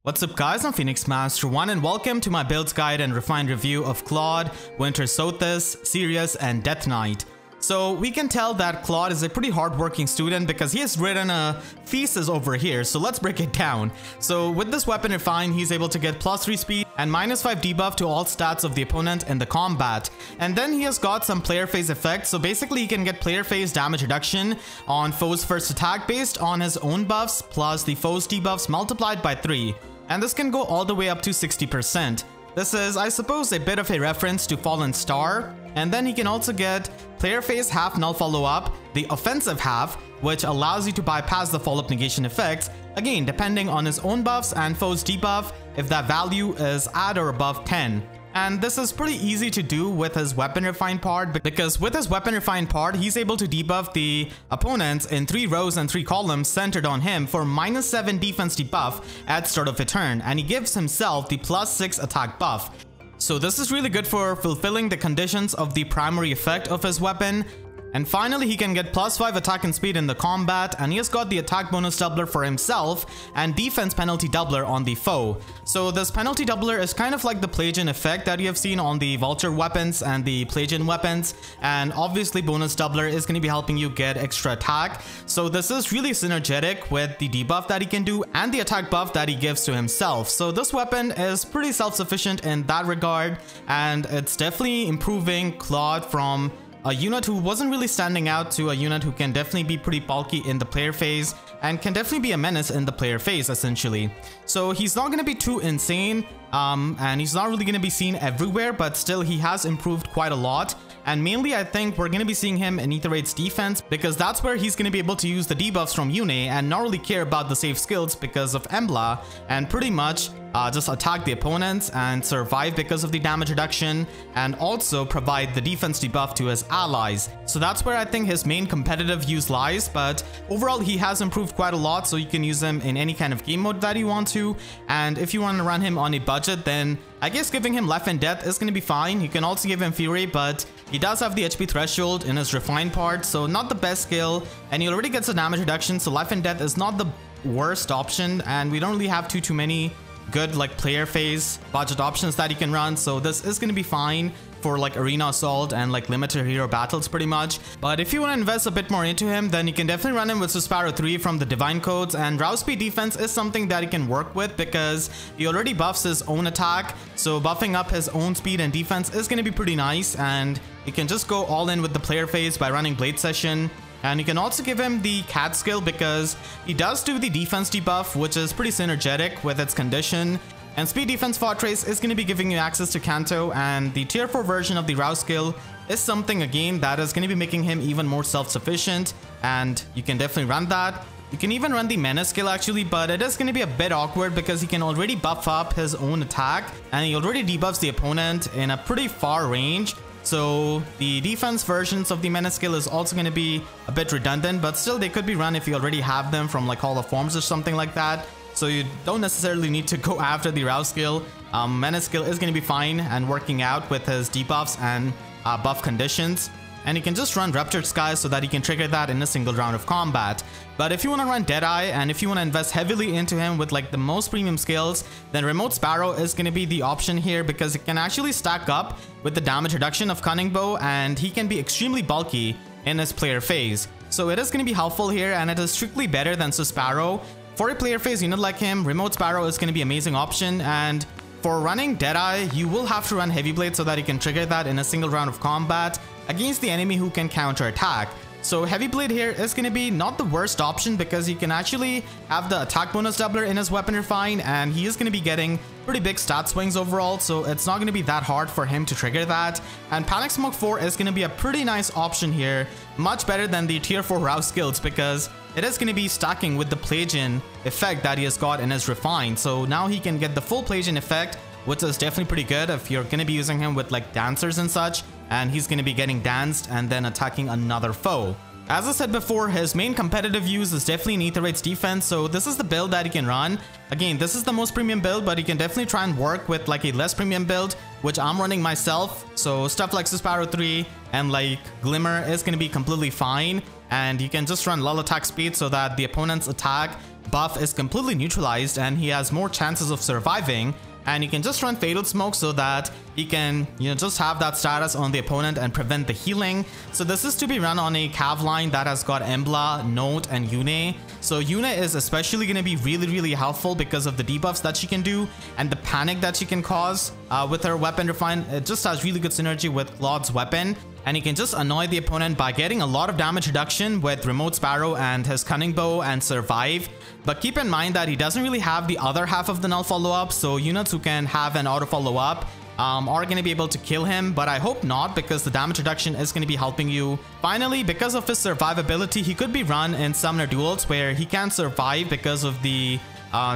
What's up guys, I'm Phoenix Master 1 and welcome to my builds guide and refined review of Claude, Winter Sothis, Sirius and Death Knight. So we can tell that Claude is a pretty hardworking student because he has written a thesis over here, so let's break it down. So with this weapon refined, he's able to get +3 speed and -5 debuff to all stats of the opponent in the combat. And then he has got some player phase effects, so basically he can get player phase damage reduction on foe's first attack based on his own buffs plus the foe's debuffs multiplied by 3. And this can go all the way up to 60%. This is, I suppose, a bit of a reference to Fallen Star. And then he can also get player phase half null follow-up, the offensive half, which allows you to bypass the follow-up negation effects, again depending on his own buffs and foe's debuff if that value is at or above 10. And this is pretty easy to do with his weapon refined part, because with his weapon refined part, he's able to debuff the opponents in 3 rows and 3 columns centered on him for -7 defense debuff at start of a turn, and he gives himself the +6 attack buff. So this is really good for fulfilling the conditions of the primary effect of his weapon. And finally, he can get +5 attack and speed in the combat, and he has got the attack bonus doubler for himself and defense penalty doubler on the foe. So this penalty doubler is kind of like the Plagian effect that you have seen on the Vulture weapons and the Plagian weapons, and obviously bonus doubler is going to be helping you get extra attack. So this is really synergetic with the debuff that he can do and the attack buff that he gives to himself. So this weapon is pretty self-sufficient in that regard, and it's definitely improving Claude from a unit who wasn't really standing out to a unit who can definitely be pretty bulky in the player phase and can definitely be a menace in the player phase essentially. So he's not going to be too insane and he's not really going to be seen everywhere, but still he has improved quite a lot. And mainly I think we're going to be seeing him in Aether Raids defense, because that's where he's going to be able to use the debuffs from Une and not really care about the safe skills because of Embla, and pretty much just attack the opponents and survive because of the damage reduction, and also provide the defense debuff to his allies. So that's where I think his main competitive use lies, but overall he has improved quite a lot, so you can use him in any kind of game mode that you want to. And if you want to run him on a budget, then I guess giving him Life and Death is going to be fine. You can also give him Fury, but he does have the HP threshold in his refined part, so not the best skill, and he already gets a damage reduction, so Life and Death is not the worst option, and we don't really have too many good like player phase budget options that you can run, so this is going to be fine for like arena assault and like limited hero battles pretty much. But if you want to invest a bit more into him, then you can definitely run him with Susparo 3 from the Divine Codes, and Rouse Speed defense is something that he can work with because he already buffs his own attack, so buffing up his own speed and defense is going to be pretty nice. And you can just go all in with the player phase by running Blade Session. And you can also give him the Cat skill because he does do the defense debuff, which is pretty synergetic with its condition. And Speed Defense Fortress is going to be giving you access to Kanto, and the tier 4 version of the Rouse skill is something again that is going to be making him even more self-sufficient, and you can definitely run that. You can even run the Menace skill actually, but it is going to be a bit awkward because he can already buff up his own attack and he already debuffs the opponent in a pretty far range. So the defense versions of the Menace skill is also going to be a bit redundant, but still they could be run if you already have them from like Hall of Forms or something like that. So you don't necessarily need to go after the Rouse skill. Menace skill is going to be fine and working out with his debuffs and buff conditions. And you can just run Ruptured Sky so that you can trigger that in a single round of combat. But if you want to run Deadeye and if you want to invest heavily into him with like the most premium skills, then Remote Sparrow is going to be the option here because it can actually stack up with the damage reduction of Cunning Bow, and he can be extremely bulky in his player phase. So it is going to be helpful here, and it is strictly better than Susparo. For a player phase unit like him, Remote Sparrow is going to be an amazing option, and for running Deadeye, you will have to run Heavy Blade so that you can trigger that in a single round of combat against the enemy who can counter attack. So Heavy Blade here is going to be not the worst option because you can actually have the attack bonus doubler in his weapon refine, and he is going to be getting pretty big stat swings overall, so it's not going to be that hard for him to trigger that. And Panic Smoke 4 is going to be a pretty nice option here, much better than the tier 4 Rouse skills because it is going to be stacking with the Plagian effect that he has got in his refine. So now he can get the full Plagian effect, which is definitely pretty good if you're going to be using him with like dancers and such, and he's going to be getting danced and then attacking another foe. As I said before, his main competitive use is definitely in Aether Raids defense, so this is the build that he can run. Again, this is the most premium build, but you can definitely try and work with like a less premium build, which I'm running myself. So stuff like Susparo 3 and like Glimmer is going to be completely fine, and you can just run lull attack speed so that the opponent's attack buff is completely neutralized and he has more chances of surviving. And you can just run Fatal Smoke so that he can, just have that status on the opponent and prevent the healing. So this is to be run on a Cav line that has got Embla, Note, and Yune. So Yune is especially going to be really helpful because of the debuffs that she can do and the panic that she can cause with her weapon refine. It just has really good synergy with Claude's weapon. And he can just annoy the opponent by getting a lot of damage reduction with Remote Sparrow and his Cunning Bow and survive. But keep in mind that he doesn't really have the other half of the null follow-up, so units who can have an auto follow-up are going to be able to kill him, but I hope not because the damage reduction is going to be helping you. Finally, because of his survivability, he could be run in Summoner Duels where he can survive because of the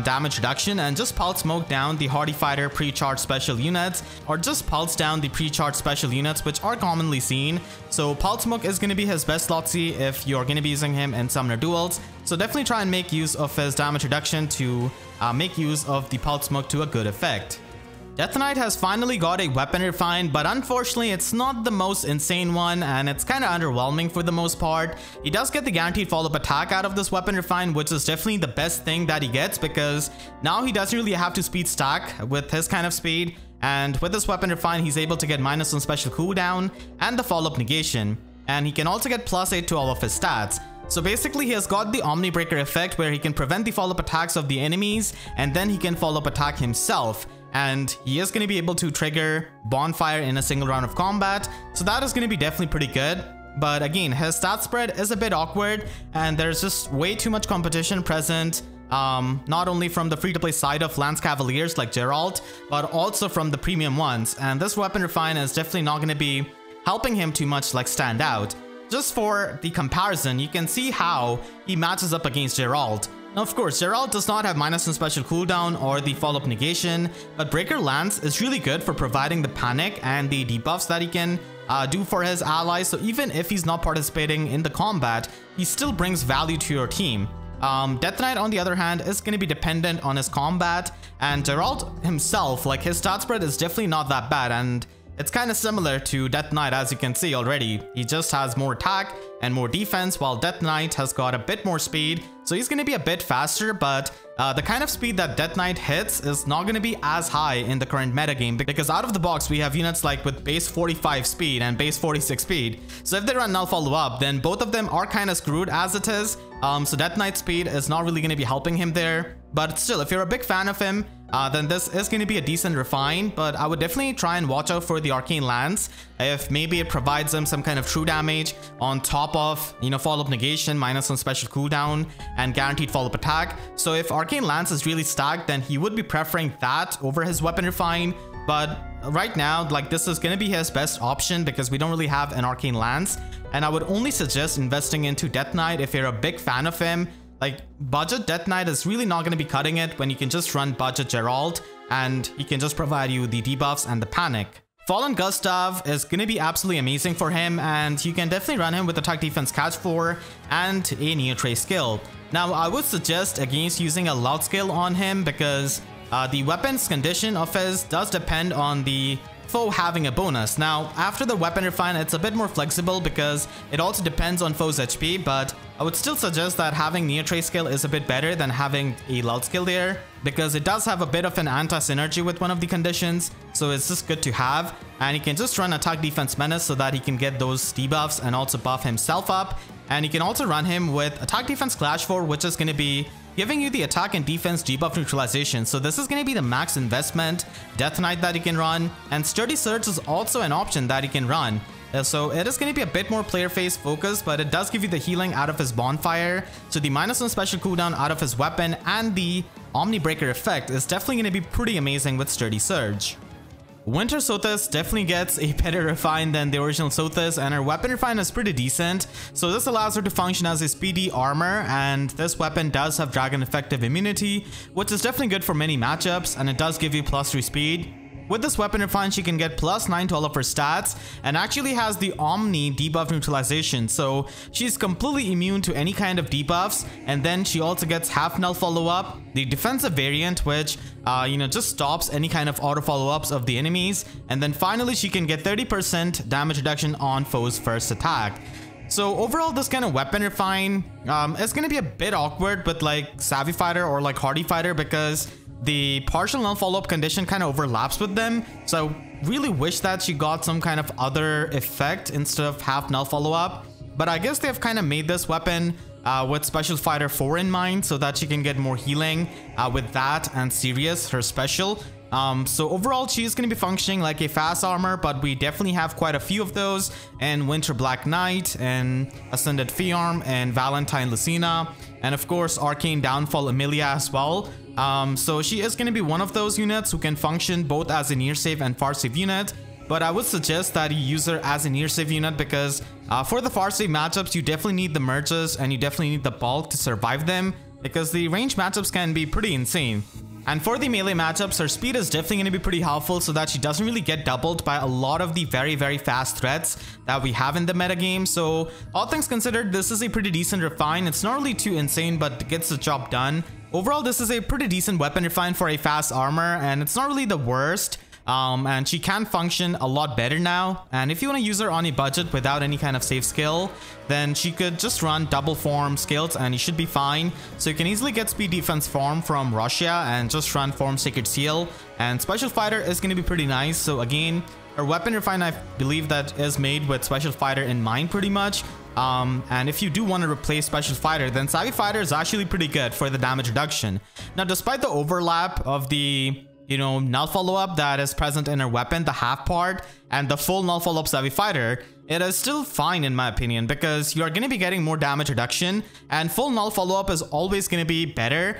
damage reduction and just pulse smoke down the Hardy Fighter pre-charged special units, or just pulse down the pre-charged special units, which are commonly seen. So pulse smoke is going to be his best lotsy if you're going to be using him in Summoner Duels. So definitely try and make use of his damage reduction to make use of the pulse smoke to a good effect. Death Knight has finally got a weapon refine, but unfortunately it's not the most insane one and it's kind of underwhelming for the most part. He does get the guaranteed follow-up attack out of this weapon refine, which is definitely the best thing that he gets because now he doesn't really have to speed stack with his kind of speed. And with this weapon refine, he's able to get -1 special cooldown and the follow-up negation. And he can also get +8 to all of his stats. So basically he has got the Omni Breaker effect where he can prevent the follow-up attacks of the enemies and then he can follow-up attack himself. And he is going to be able to trigger Bonfire in a single round of combat. So that is going to be definitely pretty good. But again, his stat spread is a bit awkward and there's just way too much competition present. Not only from the free-to-play side of Lance Cavaliers like Geralt, but also from the premium ones. And this weapon refine is definitely not going to be helping him too much like stand out. Just for the comparison, you can see how he matches up against Geralt. Now, of course, Geralt does not have -1 special cooldown or the follow-up negation, but Breaker Lance is really good for providing the panic and the debuffs that he can do for his allies. So even if he's not participating in the combat, he still brings value to your team. Death Knight, on the other hand, is going to be dependent on his combat, and Geralt himself, like his stat spread is definitely not that bad, and it's kind of similar to Death Knight as you can see already. He just has more attack and more defense, while Death Knight has got a bit more speed. So he's going to be a bit faster, but the kind of speed that Death Knight hits is not going to be as high in the current metagame because out of the box we have units like with base 45 speed and base 46 speed. So if they run null follow up, then both of them are kind of screwed as it is. So Death Knight's speed is not really going to be helping him there. But still, if you're a big fan of him, then this is going to be a decent refine, but I would definitely try and watch out for the Arcane Lance if maybe it provides him some kind of true damage on top of, follow-up negation, -1 special cooldown, and guaranteed follow-up attack. So if Arcane Lance is really stacked, then he would be preferring that over his weapon refine. But right now, like, this is going to be his best option because we don't really have an Arcane Lance, and I would only suggest investing into Death Knight if you're a big fan of him. Like, budget Death Knight is really not going to be cutting it when you can just run budget Geralt and he can just provide you the debuffs and the panic. Fallen Gustav is going to be absolutely amazing for him, and you can definitely run him with attack defense catch 4 and a Neotrace skill. Now, I would suggest against using a loud skill on him because the weapon's condition of his does depend on the foe having a bonus. Now, after the weapon refine, it's a bit more flexible because it also depends on foe's HP, but I would still suggest that having Neotrace skill is a bit better than having a loud skill there because it does have a bit of an anti-synergy with one of the conditions, so it's just good to have. And he can just run attack defense menace so that he can get those debuffs and also buff himself up. And you can also run him with attack defense clash 4, which is going to be giving you the attack and defense debuff neutralization. So this is going to be the max investment Death Knight that he can run, and Sturdy Surge is also an option that he can run. So it is going to be a bit more player phase focused, but it does give you the healing out of his Bonfire. So the -1 special cooldown out of his weapon and the Omni Breaker effect is definitely going to be pretty amazing with Sturdy Surge. Winter Sothis definitely gets a better refine than the original Sothis, and her weapon refine is pretty decent. So this allows her to function as a speedy armor, and this weapon does have dragon effective immunity, which is definitely good for many matchups, and it does give you +3 speed. With this weapon refine, she can get +9 to all of her stats and actually has the Omni debuff neutralization. So she's completely immune to any kind of debuffs, and then she also gets half null follow-up, the defensive variant, which just stops any kind of auto follow-ups of the enemies. And then finally, she can get 30% damage reduction on foe's first attack. So overall, this kind of weapon refine is going to be a bit awkward with like Savvy Fighter or like Hardy Fighter because the partial null follow-up condition kind of overlaps with them. So I really wish that she got some kind of other effect instead of half null follow-up. But I guess they've kind of made this weapon with Special Fighter 4 in mind so that she can get more healing with that and Sirius, her special. So overall, she's going to be functioning like a fast armor, but we definitely have quite a few of those in Winter Black Knight and Ascended Fiarm and Valentine Lucina, and of course Arcane Downfall Emilia as well. So she is going to be one of those units who can function both as a near save and far save unit. But I would suggest that you use her as a near save unit because for the far save matchups, you definitely need the merges and you definitely need the bulk to survive them because the range matchups can be pretty insane. And for the melee matchups, her speed is definitely going to be pretty helpful so that she doesn't really get doubled by a lot of the very fast threats that we have in the metagame. So all things considered, this is a pretty decent refine. It's not really too insane, but gets the job done. Overall, this is a pretty decent weapon refine for a fast armor, and it's not really the worst. And she can function a lot better now. And if you want to use her on a budget without any kind of save skill, then she could just run double form skills and you should be fine. So you can easily get speed defense form from Russia and just run form Sacred Seal. And Special Fighter is going to be pretty nice. So again, her weapon refine, I believe that is made with Special Fighter in mind pretty much. And if you do want to replace Special Fighter, then Savvy Fighter is actually pretty good for the damage reduction. Now, despite the overlap of the null follow-up that is present in her weapon, the half part, and the full null follow-up Savvy Fighter, it is still fine in my opinion because you are going to be getting more damage reduction, and full null follow-up is always going to be better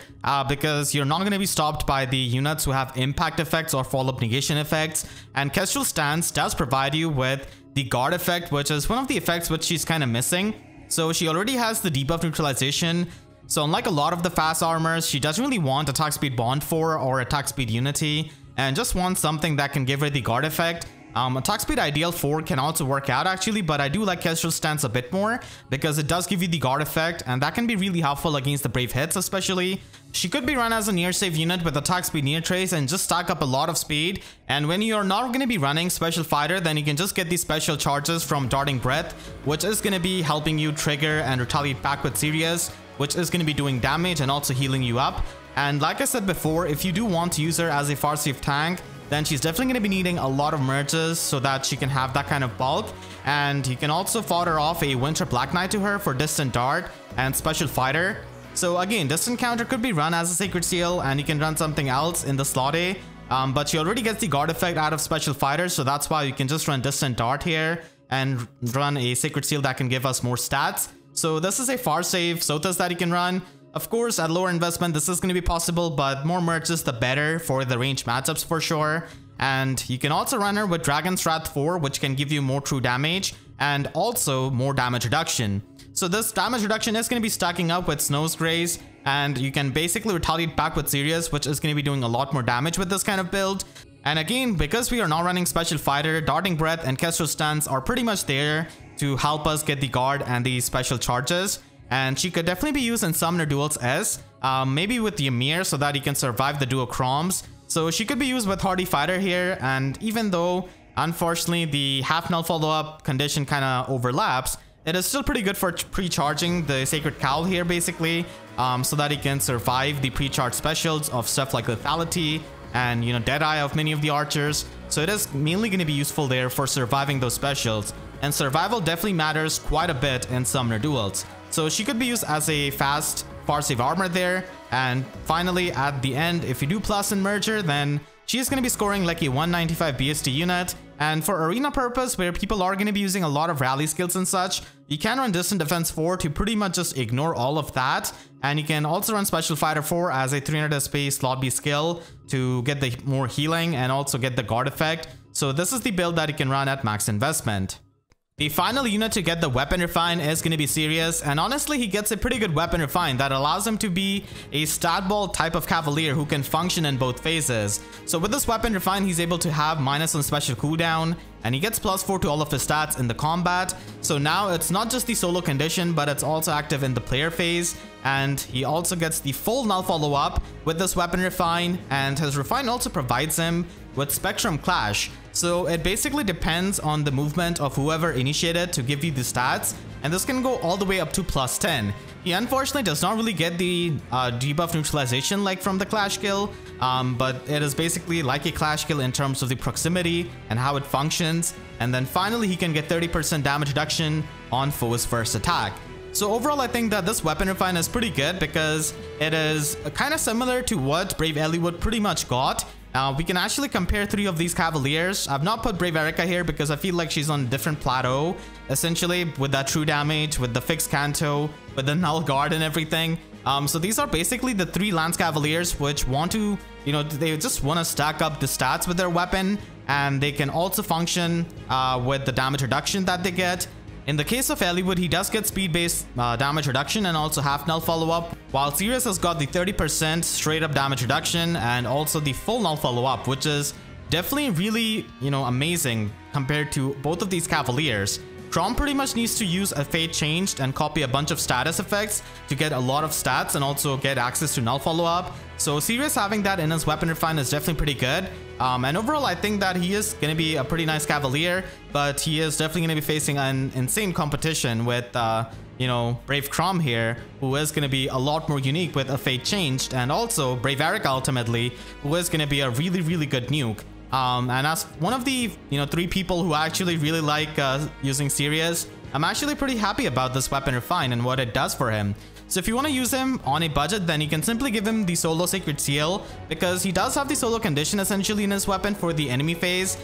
because you're not going to be stopped by the units who have impact effects or follow-up negation effects. And Kestrel Stance does provide you with the guard effect, which is one of the effects which she's kind of missing. So she already has the debuff neutralization. So unlike a lot of the fast armors, she doesn't really want attack speed bond 4 or attack speed unity and just wants something that can give her the guard effect. Attack speed ideal 4 can also work out actually, but I do like Kestrel Stance a bit more because it does give you the guard effect and that can be really helpful against the brave hits especially. She could be run as a near save unit with attack speed near trace and just stack up a lot of speed. And when you're not going to be running Special Fighter, then you can just get these special charges from Darting Breath, which is going to be helping you trigger and retaliate back with Sirius, which is going to be doing damage and also healing you up. And like I said before, if you do want to use her as a far save tank, then she's definitely going to be needing a lot of merges so that she can have that kind of bulk. And you can also fodder off a Winter Black Knight to her for Distant Dart and Special Fighter. So again, Distant Counter could be run as a Sacred Seal and you can run something else in the slot A. But she already gets the guard effect out of Special Fighter, so that's why you can just run Distant Dart here and run a Sacred Seal that can give us more stats. So this is a far save Sothis that you can run. Of course, at lower investment, this is going to be possible, but more merges the better for the range matchups for sure. And you can also run her with Dragon's Wrath 4, which can give you more true damage and also more damage reduction. So this damage reduction is going to be stacking up with Snow's Grace, and you can basically retaliate back with Sirius, which is going to be doing a lot more damage with this kind of build. And again, because we are not running Special Fighter, Darting Breath and Kestrel Stance are pretty much there to help us get the guard and the special charges. And she could definitely be used in Summoner Duels S, maybe with Ymir so that he can survive the duo Chroms. So she could be used with Hardy Fighter here, and even though unfortunately the half null follow-up condition kind of overlaps, it is still pretty good for pre-charging the Sacred Cowl here basically, so that he can survive the pre-charged specials of stuff like Lethality and Deadeye of many of the archers. So it is mainly going to be useful there for surviving those specials, and survival definitely matters quite a bit in Summoner Duels. So she could be used as a fast far save armor there. And finally at the end, if you do plus and merger, then she's going to be scoring like a 195 BST unit. And for arena purpose, where people are going to be using a lot of rally skills and such, you can run Distant Defense 4 to pretty much just ignore all of that. And you can also run Special Fighter 4 as a 300 SP slot B skill to get the more healing and also get the guard effect. So this is the build that you can run at max investment. The final unit to get the weapon refine is going to be Sirius, and honestly he gets a pretty good weapon refine that allows him to be a stat ball type of cavalier who can function in both phases. So with this weapon refine, he's able to have -1 special cooldown, and he gets +4 to all of his stats in the combat. So now it's not just the solo condition, but it's also active in the player phase. And he also gets the full null follow up with this weapon refine, and his refine also provides him with Spectrum Clash. So it basically depends on the movement of whoever initiated to give you the stats. and this can go all the way up to +10. He unfortunately does not really get the debuff neutralization like from the Clash skill, but it is basically like a Clash skill in terms of the proximity and how it functions. And then finally he can get 30% damage reduction on foe's first attack. So overall, I think that this weapon refine is pretty good because it is kind of similar to what Brave Eliwood pretty much got. We can actually compare 3 of these Cavaliers. I've not put Brave Erica here because I feel like she's on a different plateau, essentially, with that true damage, with the fixed Canto, with the Null Guard and everything. So these are basically the 3 Lance Cavaliers which want to, they just want to stack up the stats with their weapon, and they can also function with the damage reduction that they get. In the case of Eliwood, he does get speed-based damage reduction and also half null follow-up, while Sirius has got the 30% straight-up damage reduction and also the full null follow-up, which is definitely really, amazing compared to both of these Cavaliers. Chrom pretty much needs to use a Fate Changed and copy a bunch of status effects to get a lot of stats and also get access to null follow-up. So Sirius having that in his weapon refine is definitely pretty good. And overall, I think that he is going to be a pretty nice Cavalier, but he is definitely going to be facing an insane competition with, Brave Chrom here, who is going to be a lot more unique with a Fate Changed, and also Brave Erica ultimately, who is going to be a really, really good nuke. And as one of the 3 people who actually really like using Sirius, I'm actually pretty happy about this weapon refine and what it does for him. So if you want to use him on a budget, then you can simply give him the solo Sacred Seal, because he does have the solo condition essentially in his weapon for the enemy phase.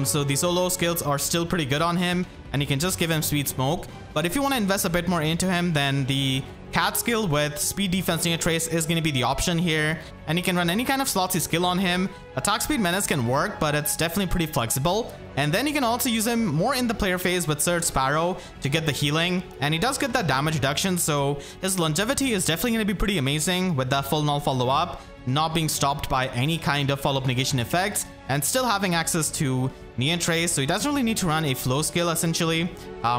So the solo skills are still pretty good on him, and you can just give him Sweet Smoke. But if you want to invest a bit more into him, then the Cat skill with Speed Defense Near Trace is going to be the option here, and you can run any kind of slotsy skill on him. Attack Speed Menace can work, but it's definitely pretty flexible. And then you can also use him more in the player phase with Surge Sparrow to get the healing, and he does get that damage reduction, so his longevity is definitely going to be pretty amazing with that full null follow-up, not being stopped by any kind of follow-up negation effects, and still having access to Neon Trace, so he doesn't really need to run a flow skill essentially,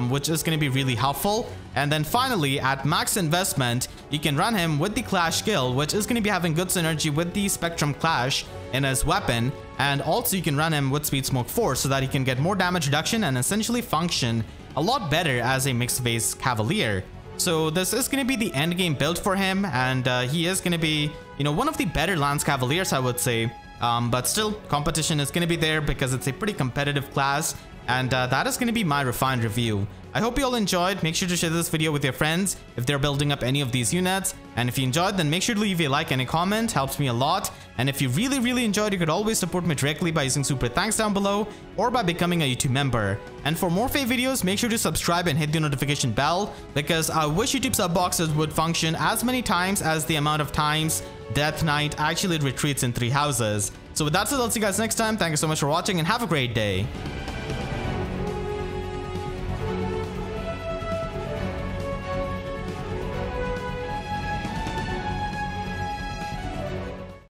which is going to be really helpful. And then finally, at max investment, you can run him with the Clash skill, which is going to be having good synergy with the Spectrum Clash in his weapon, and also you can run him with Speed Smoke 4 so that he can get more damage reduction and essentially function a lot better as a mixed phase Cavalier. So this is going to be the end game build for him, and he is going to be, one of the better Lance Cavaliers, I would say. But still, competition is going to be there because it's a pretty competitive class, and that is going to be my refined review. I hope you all enjoyed. Make sure to share this video with your friends if they're building up any of these units, and if you enjoyed, then make sure to leave a like and a comment, helps me a lot. And if you really enjoyed, you could always support me directly by using super thanks down below or by becoming a YouTube member. And for more FEH videos, make sure to subscribe and hit the notification bell, because I wish YouTube sub boxes would function as many times as the amount of times Death Knight actually retreats in 3 houses. So with that said, I'll see you guys next time. Thank you so much for watching and have a great day.